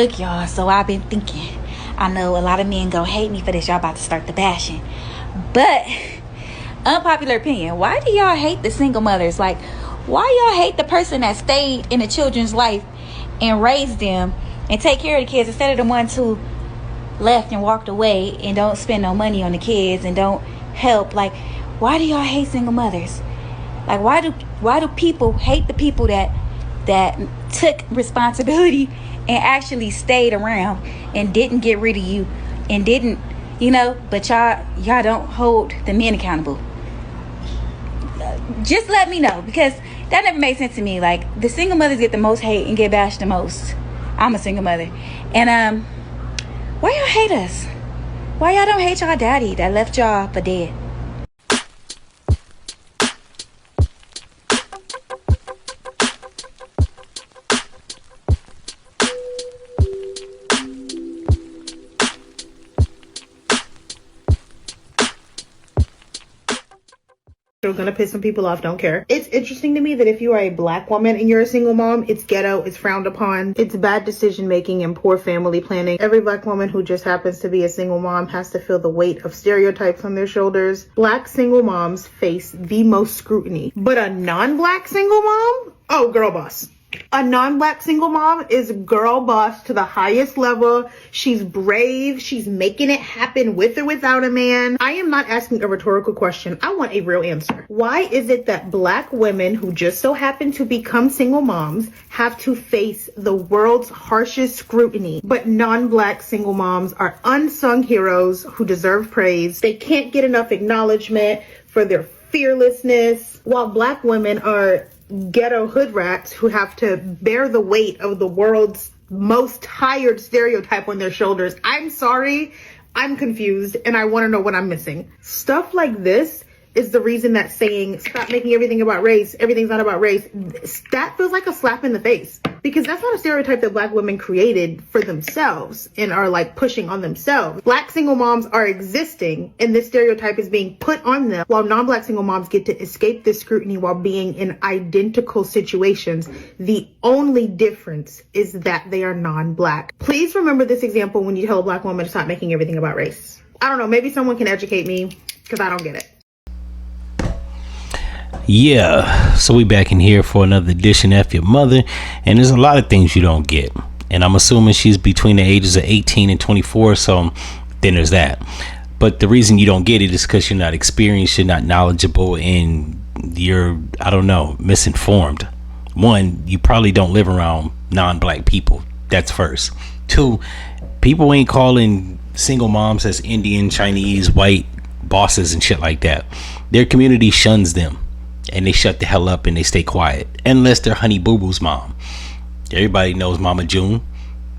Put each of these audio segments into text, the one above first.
Look, y'all, so I've been thinking. I know a lot of men gonna hate me for this. Y'all about to start the bashing. But, unpopular opinion, why do y'all hate the single mothers? Like, why y'all hate the person that stayed in the children's life and raised them and take care of the kids instead of the ones who left and walked away and don't spend no money on the kids and don't help? Like, why do y'all hate single mothers? Like, why do people hate the people that took responsibility and actually stayed around and didn't get rid of you and didn't, but y'all don't hold the men accountable? Just let me know, because that never made sense to me. Like, the single mothers get the most hate and get bashed the most. I'm a single mother. And why y'all hate us? Why y'all don't hate y'all daddy that left y'all for dead? Gonna piss some people off, don't care. It's interesting to me that if you are a black woman and you're a single mom, it's ghetto, it's frowned upon, it's bad decision making and poor family planning. Every black woman who just happens to be a single mom has to feel the weight of stereotypes on their shoulders. Black single moms face the most scrutiny, but a non-black single mom? Oh, girl boss. A non-black single mom is girl boss to the highest level. She's brave. She's making it happen with or without a man. I am not asking a rhetorical question. I want a real answer. Why is it that black women who just so happen to become single moms have to face the world's harshest scrutiny, but non-black single moms are unsung heroes who deserve praise? They can't get enough acknowledgement for their fearlessness, while black women are ghetto hood rats who have to bear the weight of the world's most tired stereotype on their shoulders. I'm sorry, I'm confused, and I want to know what I'm missing. Stuff like this is the reason that saying, stop making everything about race, everything's not about race, that feels like a slap in the face. Because that's not a stereotype that black women created for themselves and are like pushing on themselves. Black single moms are existing and this stereotype is being put on them, while non-black single moms get to escape this scrutiny while being in identical situations. The only difference is that they are non-black. Please remember this example when you tell a black woman to stop making everything about race. I don't know, maybe someone can educate me because I don't get it. Yeah, so we back in here for another edition of F-ya-Motha, and there's a lot of things you don't get, and I'm assuming she's between the ages of 18 and 24, so then there's that. But the reason you don't get it is because you're not experienced, you're not knowledgeable, and you're, I don't know, misinformed. One, you probably don't live around non-black people. That's first. Two, people ain't calling single moms as Indian, Chinese, white bosses and shit like that. Their community shuns them. And they shut the hell up and they stay quiet. Unless they're Honey Boo Boo's mom. Everybody knows Mama June.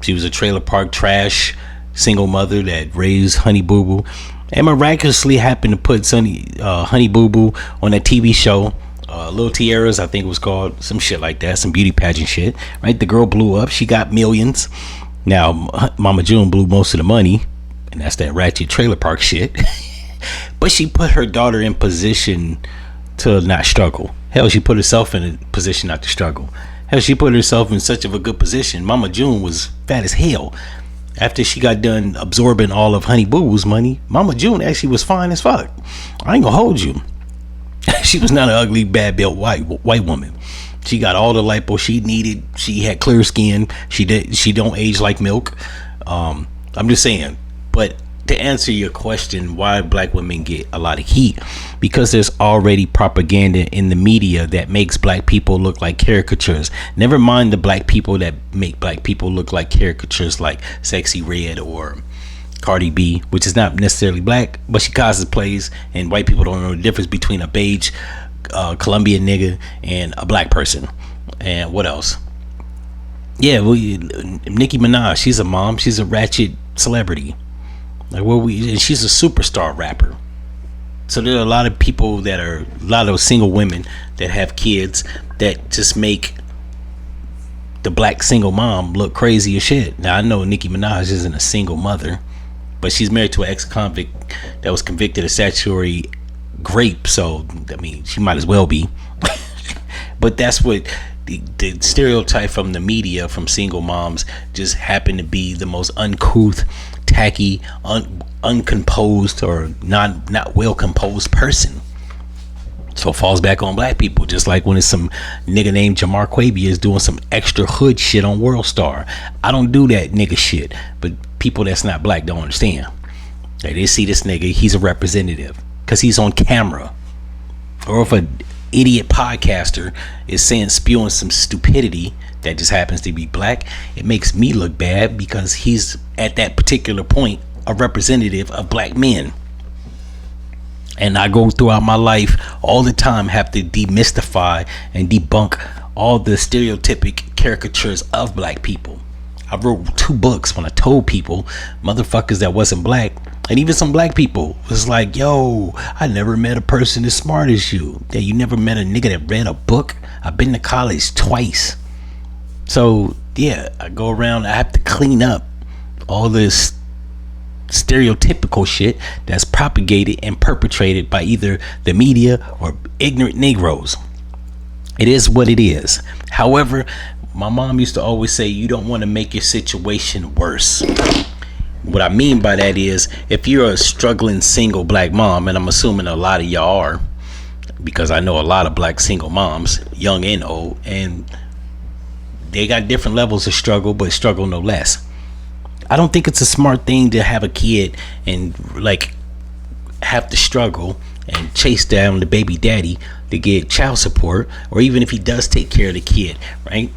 She was a trailer park trash single mother that raised Honey Boo Boo. And miraculously happened to put Honey Boo Boo on a TV show. Little Tiaras, I think it was called. Some shit like that. Some beauty pageant shit. Right? The girl blew up. She got millions. Now, Mama June blew most of the money. And that's that ratchet trailer park shit. But she put her daughter in position to not struggle. Hell, she put herself in a position not to struggle. Hell, she put herself in such of a good position. Mama June was fat as hell. After she got done absorbing all of Honey Boo Boo's money, Mama June actually was fine as fuck. I ain't gonna hold you. She was not an ugly, bad built white woman. She got all the lipo she needed. She had clear skin. She don't age like milk. I'm just saying. But to answer your question, why black women get a lot of heat, because there's already propaganda in the media that makes black people look like caricatures. Never mind the black people that make black people look like caricatures, like Sexy Red or Cardi B, which is not necessarily black, but she cosplays, and white people don't know the difference between a beige Colombian nigga and a black person. And what else? Yeah, well, Nicki Minaj, she's a mom. She's a ratchet celebrity. Like, and she's a superstar rapper. So there are a lot of people that are, a lot of single women that have kids that just make the black single mom look crazy as shit. Now, I know Nicki Minaj isn't a single mother, but she's married to an ex-convict that was convicted of statutory rape. So, I mean, she might as well be. But that's what the stereotype from the media from single moms just happen to be the most uncouth, tacky, uncomposed, or not well composed person. So it falls back on black people, just like when it's some nigga named Jamar Quaby is doing some extra hood shit on World Star. I don't do that nigga shit, but people that's not black don't understand. They see this nigga, he's a representative because he's on camera. Or if a idiot podcaster is spewing some stupidity that just happens to be black, it makes me look bad because he's at that particular point a representative of black men. And I go throughout my life all the time, have to demystify and debunk all the stereotypic caricatures of black people. I wrote 2 books when I told people, motherfuckers that wasn't black, and even some black people was like, yo, I never met a person as smart as you. That you never met a nigga that read a book. I've been to college twice. So yeah, I go around, I have to clean up all this stereotypical shit that's propagated and perpetrated by either the media or ignorant Negroes. It is what it is. However, my mom used to always say, you don't want to make your situation worse. What I mean by that is, if you're a struggling single black mom, and I'm assuming a lot of y'all are, because I know a lot of black single moms, young and old, and they got different levels of struggle, but struggle no less. I don't think it's a smart thing to have a kid and like have to struggle and chase down the baby daddy to get child support, or even if he does take care of the kid, right?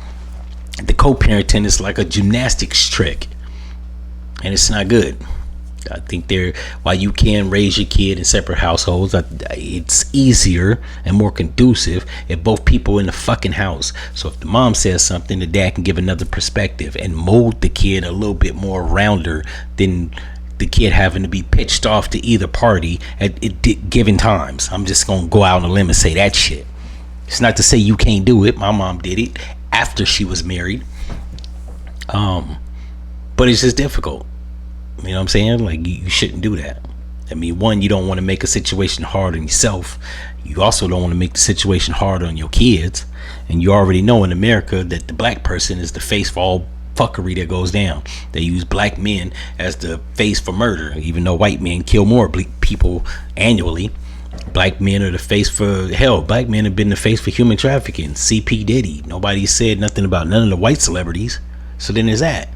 The co-parenting is like a gymnastics trick, and it's not good. I think while you can raise your kid in separate households, it's easier and more conducive if both people in the fucking house. So if the mom says something, the dad can give another perspective and mold the kid a little bit more rounder than the kid having to be pitched off to either party at given times. I'm just gonna go out on a limb and say that shit. It's not to say you can't do it. My mom did it after she was married. But it's just difficult. You know what I'm saying? Like, you shouldn't do that. I mean, one, you don't want to make a situation hard on yourself. You also don't want to make the situation hard on your kids. And you already know in America that the black person is the face for all fuckery that goes down. They use black men as the face for murder, even though white men kill more people annually. Black men are the face for hell. Black men have been the face for human trafficking. CP Diddy. Nobody said nothing about none of the white celebrities. So then there's that.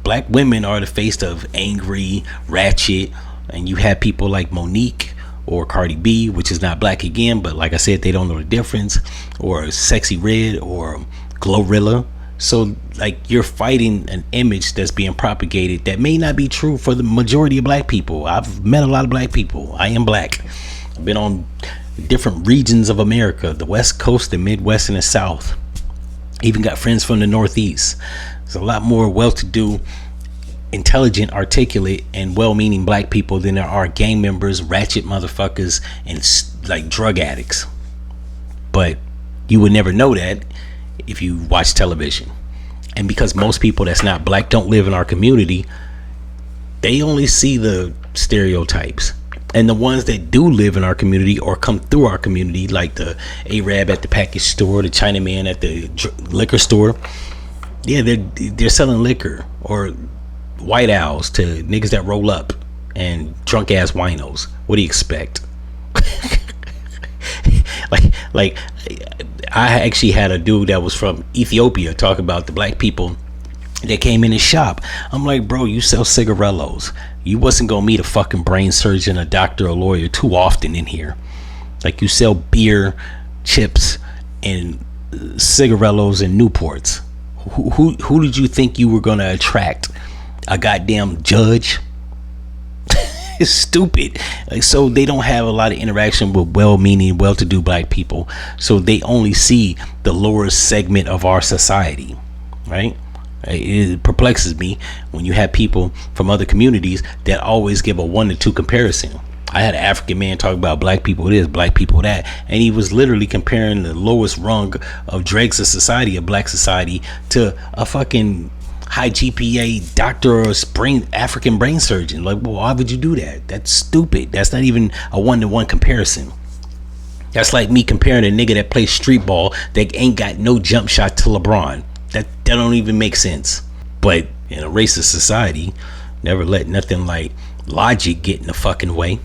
Black women are the face of angry, ratchet, and you have people like Monique or Cardi B, which is not black again, but like I said, they don't know the difference, or Sexy Red or Glorilla. So like, you're fighting an image that's being propagated that may not be true for the majority of black people. I've met a lot of black people. I am black. I've been on different regions of America, the West Coast, the Midwest, and the South. Even got friends from the Northeast. There's a lot more well-to-do, intelligent, articulate, and well-meaning black people than there are gang members, ratchet motherfuckers, and like drug addicts. But you would never know that if you watch television. And because most people that's not black don't live in our community, they only see the stereotypes. And the ones that do live in our community or come through our community, like the Arab at the package store, the Chinaman at the liquor store, yeah, they're selling liquor or white owls to niggas that roll up and drunk ass winos. What do you expect? like I actually had a dude that was from Ethiopia talk about the black people that came in his shop. I'm like, bro, you sell cigarillos. You wasn't gonna meet a fucking brain surgeon, a doctor, a lawyer too often in here. Like, you sell beer, chips, and cigarillos and Newports. Who did you think you were gonna attract? A goddamn judge? It's stupid. Like, so they don't have a lot of interaction with well-meaning, well-to-do black people. So they only see the lower segment of our society, right? It perplexes me when you have people from other communities that always give a 1 to 2 comparison. I had an African man talk about black people this, black people that, and he was literally comparing the lowest rung of dregs of society, of black society, to a fucking high GPA doctor or African brain surgeon. Like, well, why would you do that? That's stupid. That's not even a 1-to-1 comparison. That's like me comparing a nigga that plays street ball that ain't got no jump shot to LeBron. That don't even make sense. But in a racist society, never let nothing like logic get in the fucking way.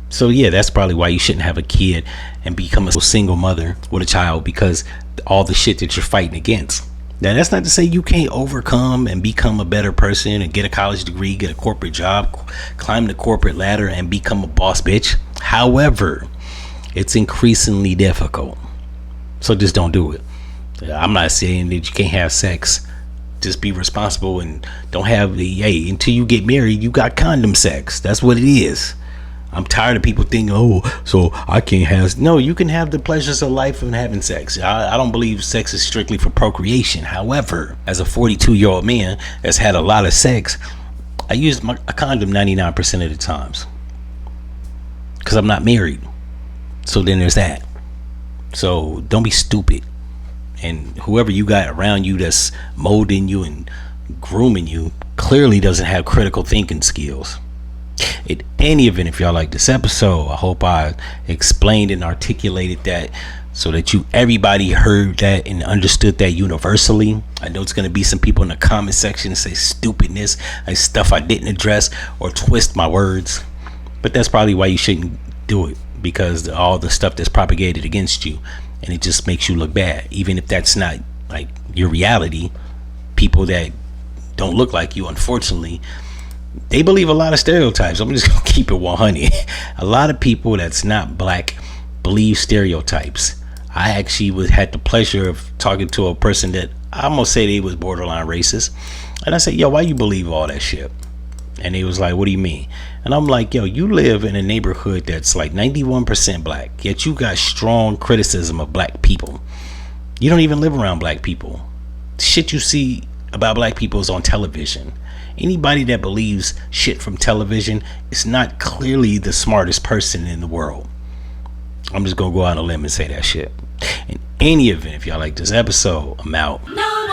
So yeah, that's probably why you shouldn't have a kid and become a single mother with a child, because all the shit that you're fighting against. Now, that's not to say you can't overcome and become a better person and get a college degree, get a corporate job, climb the corporate ladder and become a boss bitch. However, it's increasingly difficult. So just don't do it. I'm not saying that you can't have sex. Just be responsible and don't have the, until you get married, you got condom sex. That's what it is. I'm tired of people thinking, oh, so I can't have. No, you can have the pleasures of life and having sex. I don't believe sex is strictly for procreation. However, as a 42-year-old man that's had a lot of sex, I use a condom 99% of the times because I'm not married. So then there's that. So don't be stupid. And whoever you got around you that's molding you and grooming you clearly doesn't have critical thinking skills. In any event, if y'all like this episode, I hope I explained and articulated that so that everybody heard that and understood that universally. I know it's going to be some people in the comment section that say stupidness, like stuff I didn't address or twist my words, but that's probably why you shouldn't do it, because all the stuff that's propagated against you, and it just makes you look bad, even if that's not like your reality. People that don't look like you, unfortunately, they believe a lot of stereotypes. I'm just gonna keep it 100. A lot of people that's not black believe stereotypes. I actually had the pleasure of talking to a person that I almost say they was borderline racist, and I said, yo, why you believe all that shit? And they was like, what do you mean? And I'm like, yo, you live in a neighborhood that's like 91% black, yet you got strong criticism of black people. You don't even live around black people. Shit you see about black people is on television. Anybody that believes shit from television is not clearly the smartest person in the world. I'm just gonna go out on a limb and say that shit. In any event, if y'all like this episode, I'm out. No.